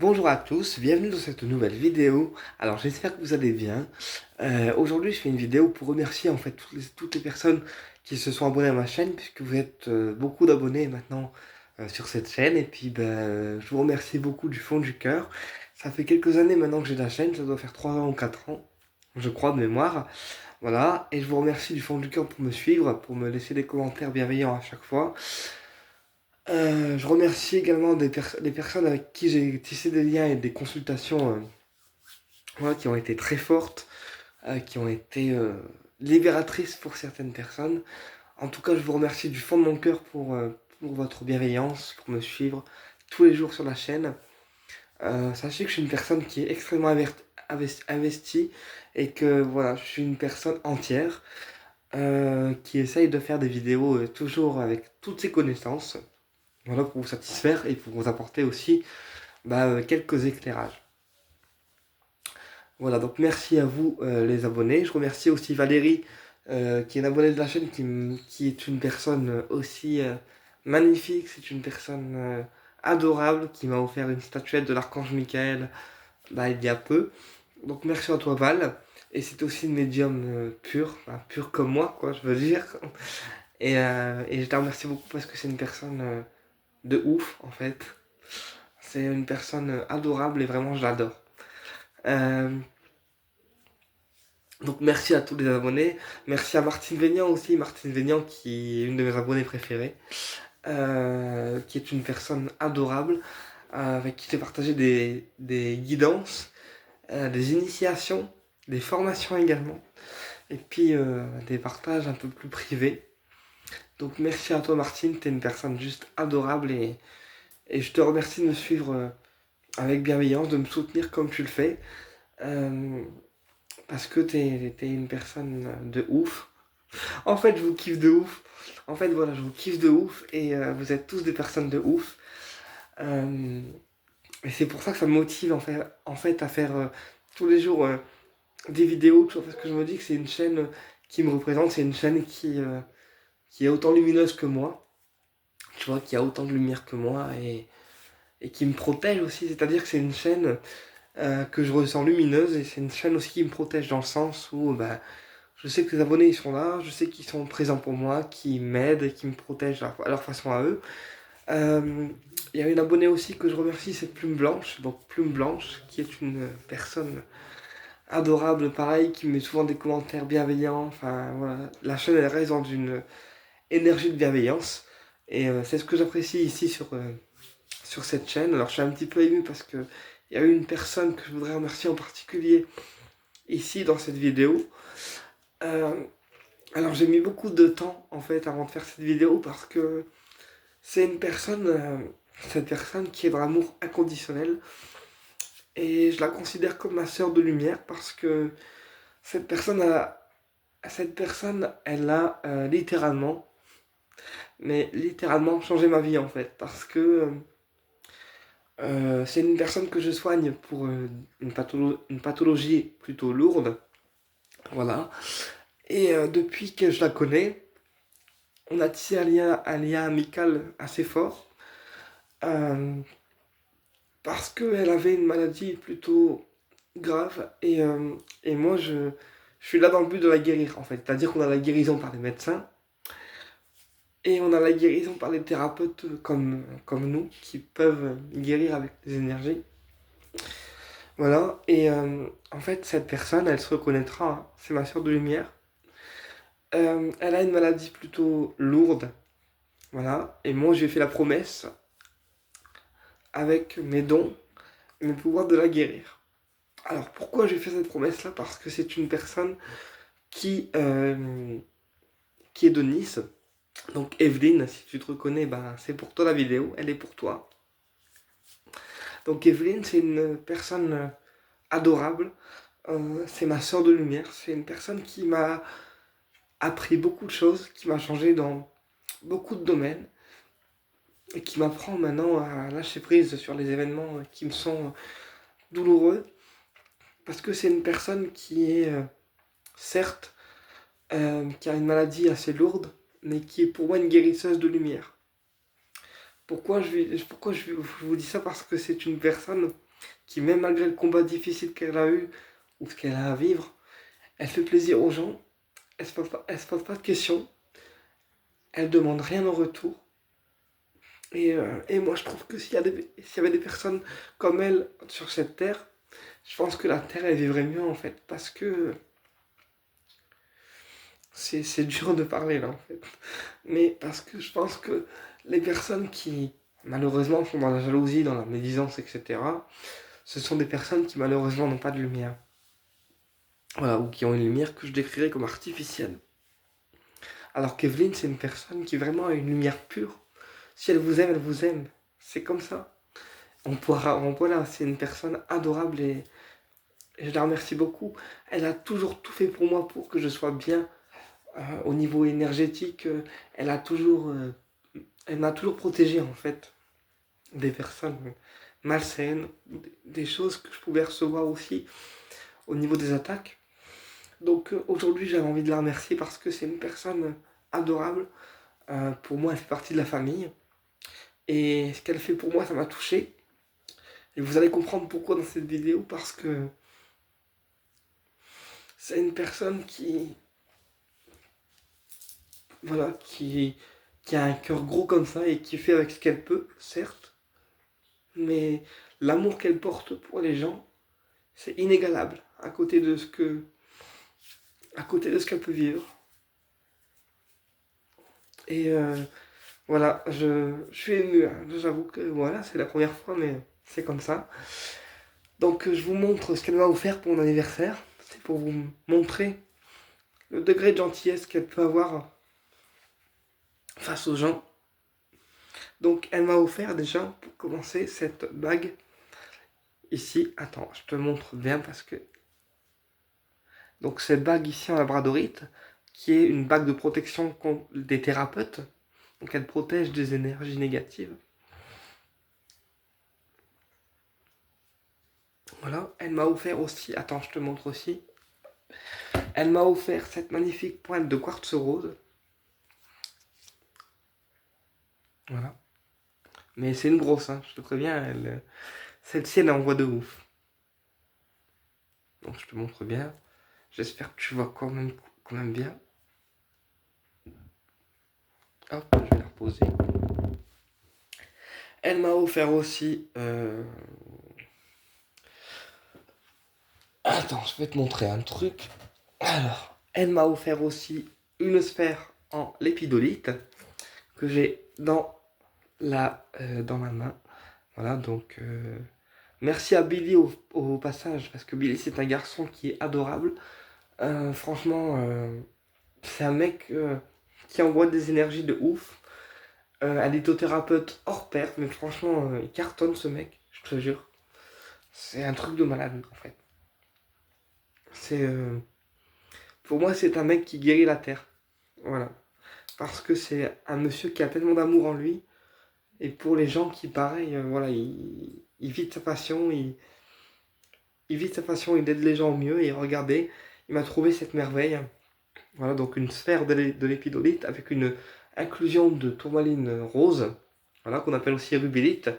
Bonjour à tous, bienvenue dans cette nouvelle vidéo. Alors j'espère que vous allez bien. Aujourd'hui je fais une vidéo pour remercier en fait toutes les personnes qui se sont abonnées à ma chaîne, puisque vous êtes beaucoup d'abonnés maintenant sur cette chaîne. Et puis je vous remercie beaucoup du fond du cœur. Ça fait quelques années maintenant que j'ai la chaîne, ça doit faire 3 ans ou 4 ans, je crois de mémoire. Voilà, et je vous remercie du fond du cœur pour me suivre, pour me laisser des commentaires bienveillants à chaque fois. Je remercie également les personnes avec qui j'ai tissé des liens et des consultations, voilà, qui ont été très fortes, qui ont été libératrices pour certaines personnes. En tout cas, je vous remercie du fond de mon cœur pour votre bienveillance, pour me suivre tous les jours sur la chaîne. Sachez que je suis une personne qui est extrêmement investie, et que voilà, je suis une personne entière qui essaye de faire des vidéos toujours avec toutes ses connaissances. Voilà, pour vous satisfaire et pour vous apporter aussi quelques éclairages. Voilà, donc merci à vous les abonnés. Je remercie aussi Valérie, qui est une abonnée de la chaîne, qui est une personne aussi magnifique. C'est une personne adorable, qui m'a offert une statuette de l'archange Michael il y a peu. Donc merci à toi Val. Et c'est aussi une médium pure, pure comme moi, quoi, je veux dire. Et je te remercie beaucoup parce que c'est une personne de ouf, en fait. C'est une personne adorable et vraiment je l'adore. Euh, donc merci à tous les abonnés. Merci à Martine Vénian aussi. Martine Vénian qui est une de mes abonnées préférées. Qui est une personne adorable. Avec qui j'ai partagé des guidances, des initiations, des formations également. Et puis des partages un peu plus privés. Donc merci à toi Martine. T'es une personne juste adorable. Et je te remercie de me suivre avec bienveillance, de me soutenir comme tu le fais. Euh, Parce que t'es une personne de ouf. En fait, je vous kiffe de ouf. En fait, voilà, je vous kiffe de ouf. Et vous êtes tous des personnes de ouf. Euh, et c'est pour ça que ça me motive en fait à faire tous les jours des vidéos. Tu vois, parce que je me dis que c'est une chaîne qui me représente. C'est une chaîne qui est autant lumineuse que moi. Tu vois, qui a autant de lumière que moi. Et qui me protège aussi. C'est-à-dire que c'est une chaîne que je ressens lumineuse. Et c'est une chaîne aussi qui me protège dans le sens où je sais que les abonnés ils sont là, je sais qu'ils sont présents pour moi, qui m'aident et qui me protègent à leur façon à eux. Euh, Il y a une abonnée aussi que je remercie, c'est Plume Blanche. Donc Plume Blanche, qui est une personne adorable, pareil, qui met souvent des commentaires bienveillants. Enfin voilà, la chaîne elle reste dans une énergie de bienveillance. Et c'est ce que j'apprécie ici sur cette chaîne. Alors je suis un petit peu ému parce que il y a une personne que je voudrais remercier en particulier ici dans cette vidéo. Euh, Alors j'ai mis beaucoup de temps en fait avant de faire cette vidéo parce que c'est cette personne qui est dans l'amour inconditionnel, et je la considère comme ma sœur de lumière parce que cette personne elle a littéralement changé ma vie en fait, parce que c'est une personne que je soigne pour une pathologie plutôt lourde, voilà. Et depuis que je la connais, on a tissé un lien amical assez fort. Euh, Parce qu'elle avait une maladie plutôt grave, et moi je suis là dans le but de la guérir en fait. C'est-à-dire qu'on a la guérison par les médecins et on a la guérison par les thérapeutes comme nous qui peuvent guérir avec des énergies. Voilà, et en fait cette personne elle se reconnaîtra, hein. C'est ma soeur de lumière. Elle a une maladie plutôt lourde, voilà, et moi j'ai fait la promesse avec mes dons, mes pouvoirs de la guérir. Alors pourquoi j'ai fait cette promesse-là? Parce que c'est une personne qui est de Nice. Donc Evelyne, si tu te reconnais, c'est pour toi la vidéo, elle est pour toi. Donc Evelyne, c'est une personne adorable. C'est ma soeur de lumière. C'est une personne qui m'a appris beaucoup de choses, qui m'a changé dans beaucoup de domaines, et qui m'apprend maintenant à lâcher prise sur les événements qui me sont douloureux. Parce que c'est une personne qui est, certes, qui a une maladie assez lourde, mais qui est pour moi une guérisseuse de lumière. Pourquoi je vous dis ça? Parce que c'est une personne qui même malgré le combat difficile qu'elle a eu, ou ce qu'elle a à vivre, elle fait plaisir aux gens, elle se pose pas de questions, elle demande rien en retour. Et moi je trouve que s'il y avait des personnes comme elle sur cette terre, je pense que la terre elle vivrait mieux en fait, parce que c'est dur de parler là en fait. Mais parce que je pense que les personnes qui malheureusement sont dans la jalousie, dans la médisance, etc., ce sont des personnes qui malheureusement n'ont pas de lumière. Voilà, ou qui ont une lumière que je décrirais comme artificielle. Alors qu'Evelyne, c'est une personne qui vraiment a une lumière pure. Si elle vous aime, elle vous aime. C'est comme ça. Voilà, c'est une personne adorable et je la remercie beaucoup. Elle a toujours tout fait pour moi pour que je sois bien au niveau énergétique. Elle m'a toujours protégé en fait des personnes malsaines, des choses que je pouvais recevoir aussi au niveau des attaques. Donc aujourd'hui, j'avais envie de la remercier parce que c'est une personne adorable. Pour moi, elle fait partie de la famille. Et ce qu'elle fait pour moi, ça m'a touché. Et vous allez comprendre pourquoi dans cette vidéo, parce que c'est une personne voilà, qui a un cœur gros comme ça et qui fait avec ce qu'elle peut, certes. Mais l'amour qu'elle porte pour les gens, c'est inégalable à côté de ce qu'elle peut vivre. Et voilà, je suis ému, hein. J'avoue que voilà, c'est la première fois, mais c'est comme ça. Donc je vous montre ce qu'elle m'a offert pour mon anniversaire. C'est pour vous montrer le degré de gentillesse qu'elle peut avoir face aux gens. Donc elle m'a offert déjà, pour commencer, cette bague. Ici, attends, je te montre bien parce que... Donc cette bague ici en labradorite, qui est une bague de protection des thérapeutes. Donc elle protège des énergies négatives. Voilà, elle m'a offert aussi, attends, je te montre aussi. Elle m'a offert cette magnifique pointe de quartz rose. Voilà. Mais c'est une grosse, hein, je te préviens, celle-ci elle envoie de ouf. Donc je te montre bien. J'espère que tu vois quand même bien. Hop, je vais la reposer. Elle m'a offert aussi... Attends, je vais te montrer un truc. Alors, elle m'a offert aussi une sphère en lépidolite que j'ai dans ma main. Voilà, donc merci à Billy au passage, parce que Billy c'est un garçon qui est adorable. Franchement, c'est un mec qui envoie des énergies de ouf. Un lithothérapeute hors pair, mais franchement, il cartonne ce mec, je te jure. C'est un truc de malade en fait. C'est Pour moi, c'est un mec qui guérit la terre. Voilà. Parce que c'est un monsieur qui a tellement d'amour en lui. Et pour les gens qui, pareil, voilà, il vit de sa passion, il vit de sa passion, il aide les gens au mieux. Et regardez, il m'a trouvé cette merveille. Voilà, donc une sphère de l'épidolite avec une inclusion de tourmaline rose, voilà, qu'on appelle aussi rubélite.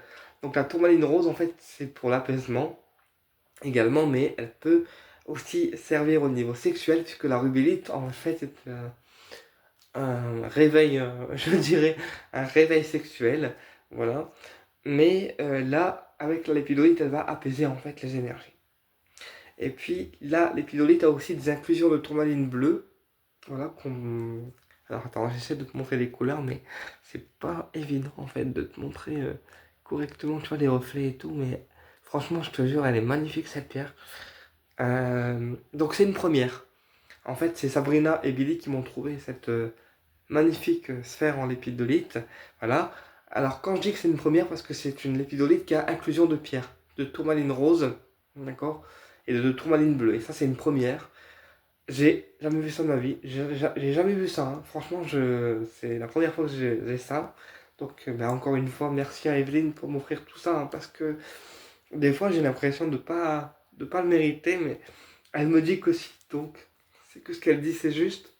Donc la tourmaline rose, en fait, c'est pour l'apaisement également, mais elle peut aussi servir au niveau sexuel, puisque la rubélite, en fait, est un réveil, je dirais, un réveil sexuel, voilà. Mais là, avec la lépidolite, elle va apaiser en fait les énergies. Et puis là, l'épidolite a aussi des inclusions de tourmaline bleue, voilà, Alors attends, j'essaie de te montrer les couleurs, mais c'est pas évident en fait de te montrer correctement, tu vois, les reflets et tout, mais franchement, je te jure, elle est magnifique cette pierre. Donc c'est une première. En fait, c'est Sabrina et Billy qui m'ont trouvé cette magnifique sphère en lépidolite. Voilà. Alors quand je dis que c'est une première, parce que c'est une lépidolite qui a inclusion de pierres, de tourmaline rose, d'accord, et de tourmaline bleue. Et ça, c'est une première. J'ai jamais vu ça de ma vie. J'ai jamais vu ça, hein. Franchement, c'est la première fois que j'ai ça. Donc, ben, encore une fois, merci à Evelyne pour m'offrir tout ça, hein, parce que des fois, j'ai l'impression de pas le mériter, mais elle me dit que si. Donc, c'est que ce qu'elle dit, c'est juste.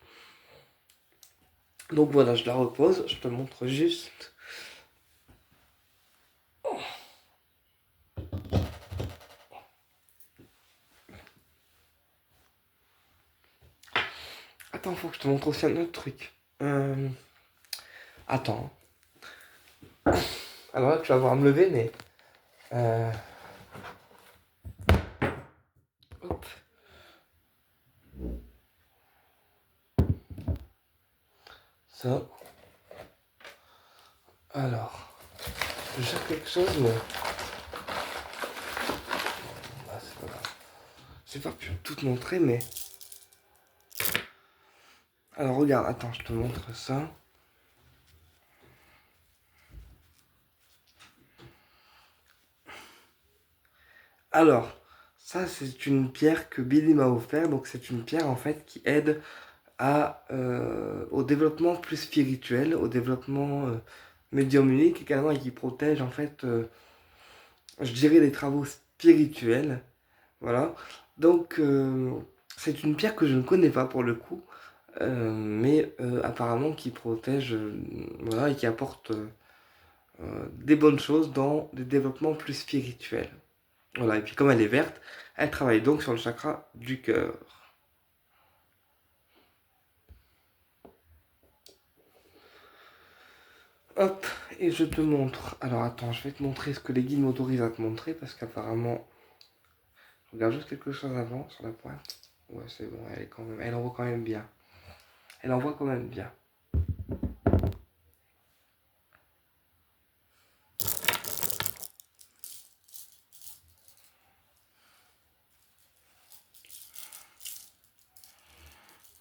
Donc voilà, je la repose. Je te montre juste. Attends, faut que je te montre aussi un autre truc. Attends. Alors là, tu vas voir me lever, mais... Hop. Ça. Alors. Je cherche quelque chose, mais... Ah, c'est pas grave. J'ai pas pu tout te montrer, mais... Alors, regarde. Attends, je te montre ça. Alors, ça, c'est une pierre que Billy m'a offert. Donc, c'est une pierre, en fait, qui aide au développement plus spirituel, au développement médiumnique également, et qui protège, en fait, je dirais, les travaux spirituels. Voilà. Donc, c'est une pierre que je ne connais pas pour le coup, mais apparemment qui protège, voilà, et qui apporte des bonnes choses dans des développements plus spirituels. Voilà, et puis comme elle est verte, elle travaille donc sur le chakra du cœur. Hop, et je te montre. Alors attends, je vais te montrer ce que les guides m'autorisent à te montrer parce qu'apparemment, je regarde juste quelque chose avant sur la pointe. Ouais, c'est bon, elle envoie quand même bien. Elle envoie quand même bien.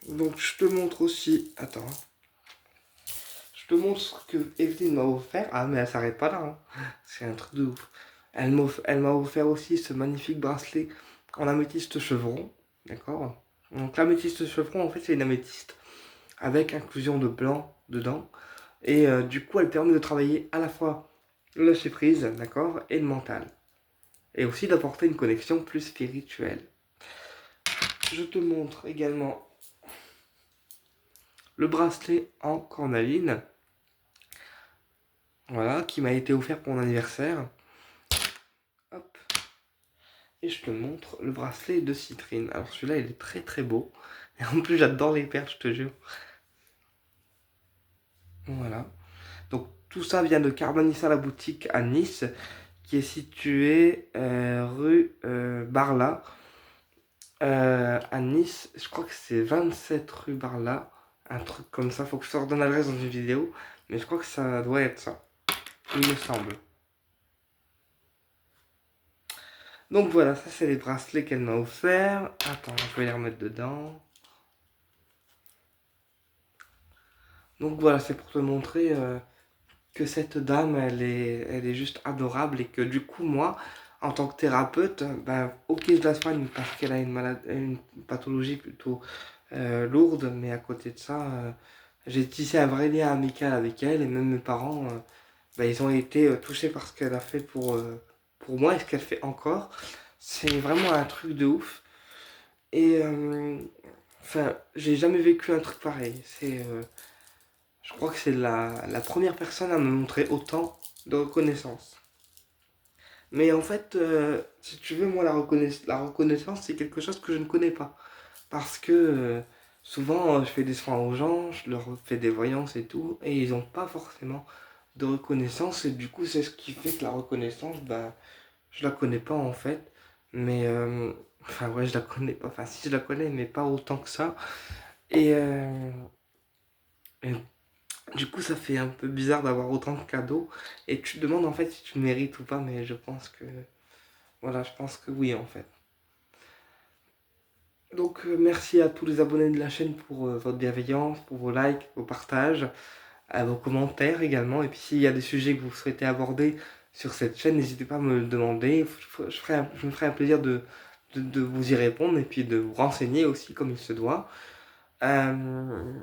Donc je te montre aussi. Attends. Je te montre ce que Evelyne m'a offert. Ah, mais elle s'arrête pas là, hein. C'est un truc de ouf. Elle m'a offert aussi ce magnifique bracelet en améthyste chevron. D'accord. Donc l'améthyste chevron, en fait, c'est une améthyste avec inclusion de blanc dedans. Et du coup, elle permet de travailler à la fois le lâcher prise, d'accord, et le mental. Et aussi d'apporter une connexion plus spirituelle. Je te montre également le bracelet en cornaline. Voilà, qui m'a été offert pour mon anniversaire. Hop. Et je te montre le bracelet de citrine. Alors celui-là, il est très très beau. Et en plus, j'adore les perles, je te jure. Voilà. Donc tout ça vient de Carbonissa la boutique à Nice, qui est située rue Barla. À Nice, je crois que c'est 27 rue Barla. Un truc comme ça, faut que je te redonne l'adresse dans une vidéo. Mais je crois que ça doit être ça. Il me semble. Donc voilà, ça c'est les bracelets qu'elle m'a offert. Attends, je vais les remettre dedans. Donc voilà, c'est pour te montrer que cette dame, elle est juste adorable et que du coup, moi, en tant que thérapeute, ben, ok, je la soigne parce qu'elle a une pathologie plutôt lourde, mais à côté de ça, j'ai tissé un vrai lien amical avec elle et même mes parents, ben, ils ont été touchés par ce qu'elle a fait pour moi et ce qu'elle fait encore. C'est vraiment un truc de ouf. Et enfin, j'ai jamais vécu un truc pareil. Je crois que c'est la première personne à me montrer autant de reconnaissance. Mais en fait, si tu veux, moi, la reconnaissance, c'est quelque chose que je ne connais pas. Parce que souvent, je fais des soins aux gens, je leur fais des voyances et tout, et ils n'ont pas forcément de reconnaissance. Et du coup, c'est ce qui fait que la reconnaissance, bah, je la connais pas en fait. Mais, enfin, ouais, je la connais pas. Enfin, si je la connais, mais pas autant que ça. Et, et du coup, ça fait un peu bizarre d'avoir autant de cadeaux. Et tu te demandes en fait si tu le mérites ou pas, mais je pense que. Voilà, je pense que oui en fait. Donc, merci à tous les abonnés de la chaîne pour votre bienveillance, pour vos likes, vos partages, à vos commentaires également. Et puis, s'il y a des sujets que vous souhaitez aborder sur cette chaîne, n'hésitez pas à me le demander. Je me ferai un plaisir de vous y répondre et puis de vous renseigner aussi comme il se doit. Euh,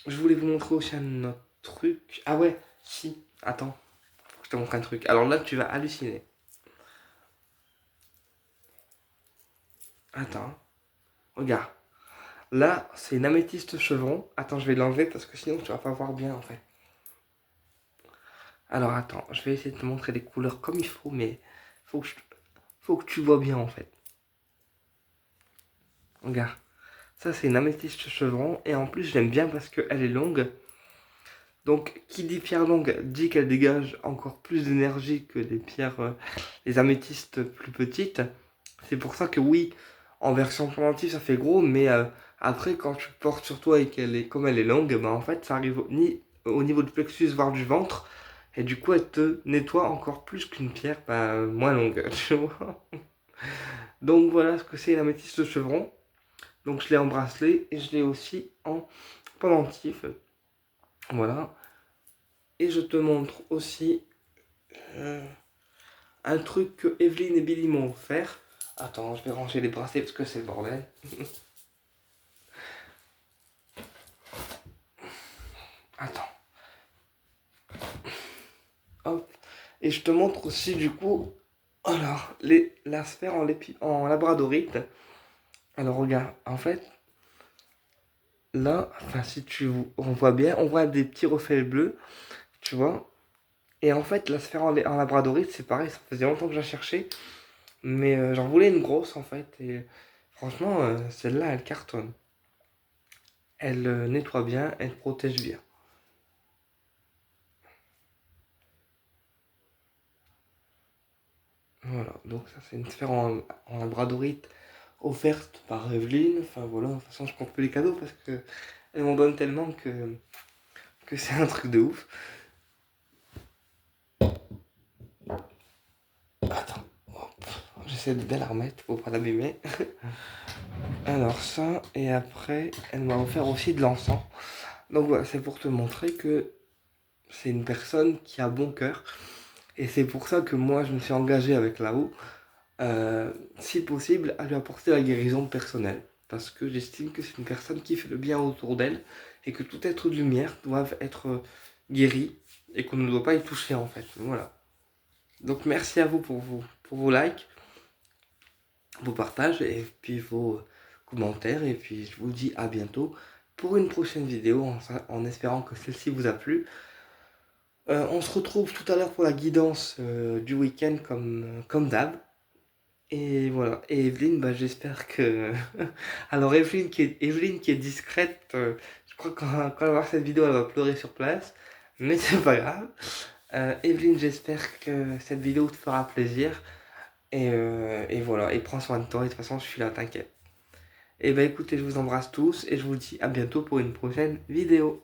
je voulais vous montrer aussi un autre truc. Ah ouais, si, attends. Je te montre un truc. Alors là, tu vas halluciner. Attends, regarde. Là, c'est une améthyste chevron. Attends, je vais l'enlever parce que sinon tu vas pas voir bien en fait. Alors attends, je vais essayer de te montrer les couleurs comme il faut, mais faut que tu vois bien en fait. Regarde. Ça, c'est une améthyste chevron. Et en plus, j'aime bien parce qu'elle est longue. Donc, qui dit pierre longue dit qu'elle dégage encore plus d'énergie que les pierres, les améthystes plus petites. C'est pour ça que oui, en version pendentive, ça fait gros, mais après, quand tu portes sur toi et qu'elle est, comme elle est longue, bah, en fait, ça arrive au niveau du plexus, voire du ventre. Et du coup, elle te nettoie encore plus qu'une pierre bah, moins longue, tu vois. Donc voilà ce que c'est l'améthyste chevron. Donc je l'ai en bracelet et je l'ai aussi en pendentif. Voilà. Et je te montre aussi euh, un truc que Evelyne et Billy m'ont offert. Attends, je vais ranger les bracelets parce que c'est le bordel. Attends. Hop. Et je te montre aussi du coup, alors, la sphère en labradorite. Alors regarde, en fait, là, enfin si on voit bien, on voit des petits reflets bleus, tu vois. Et en fait, la sphère en labradorite, c'est pareil, ça faisait longtemps que je la cherchais. Mais j'en voulais une grosse en fait. Et franchement, celle-là, elle cartonne. Elle nettoie bien, elle protège bien. Voilà, donc ça c'est une sphère en labradorite offerte par Evelyne. Enfin voilà, de toute façon je compte plus les cadeaux parce que elle m'en donne tellement que c'est un truc de ouf. Attends, hop, j'essaie de bien la remettre pour pas l'abîmer. Alors ça, et après, elle m'a offert aussi de l'encens. Donc voilà, c'est pour te montrer que c'est une personne qui a bon cœur. Et c'est pour ça que moi, je me suis engagé avec Lao, si possible, à lui apporter la guérison personnelle. Parce que j'estime que c'est une personne qui fait le bien autour d'elle et que tout être de lumière doit être guéri et qu'on ne doit pas y toucher en fait. Voilà. Donc merci à vous pour vos likes, vos partages et puis vos commentaires. Et puis je vous dis à bientôt pour une prochaine vidéo en espérant que celle-ci vous a plu. On se retrouve tout à l'heure pour la guidance du week-end comme d'hab. Et voilà. Et Evelyne, bah, j'espère que. Alors, Evelyne qui est discrète, je crois que quand elle va voir cette vidéo, elle va pleurer sur place. Mais c'est pas grave. Evelyne, j'espère que cette vidéo te fera plaisir. Et voilà. Et prends soin de toi. Et de toute façon, je suis là, t'inquiète. Et bah, écoutez, je vous embrasse tous. Et je vous dis à bientôt pour une prochaine vidéo.